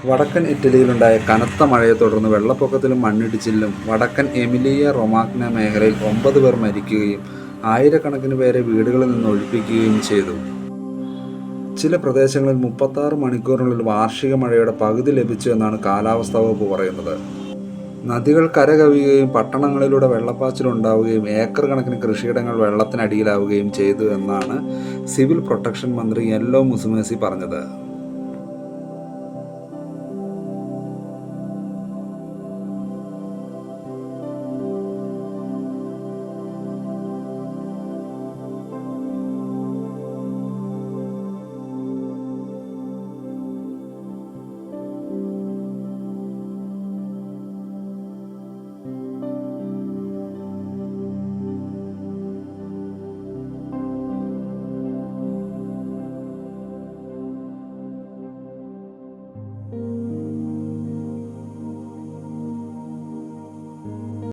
വടക്കൻ ഇറ്റലിയിലുണ്ടായ കനത്ത മഴയെ തുടർന്ന് വെള്ളപ്പൊക്കത്തിലും മണ്ണിടിച്ചിലിലും വടക്കൻ എമിലിയ റൊമാഗ്ന മേഖലയിൽ 9 പേർ മരിക്കുകയും ആയിരക്കണക്കിന് പേരെ വീടുകളിൽ നിന്ന് ഒഴിപ്പിക്കുകയും ചെയ്തു. ചില പ്രദേശങ്ങളിൽ 36 മണിക്കൂറിനുള്ളിൽ വാർഷിക മഴയുടെ പകുതി ലഭിച്ചു എന്നാണ് കാലാവസ്ഥാ വകുപ്പ് പറയുന്നത്. നദികൾ കരകവിയുകയും പട്ടണങ്ങളിലൂടെ വെള്ളപ്പാച്ചിലുണ്ടാവുകയും ഏക്കർ കണക്കിന് കൃഷിയിടങ്ങൾ വെള്ളത്തിനടിയിലാവുകയും ചെയ്തു എന്നാണ് സിവിൽ പ്രൊട്ടക്ഷൻ മന്ത്രി യെല്ലോ മുസുമേസി പറഞ്ഞത്.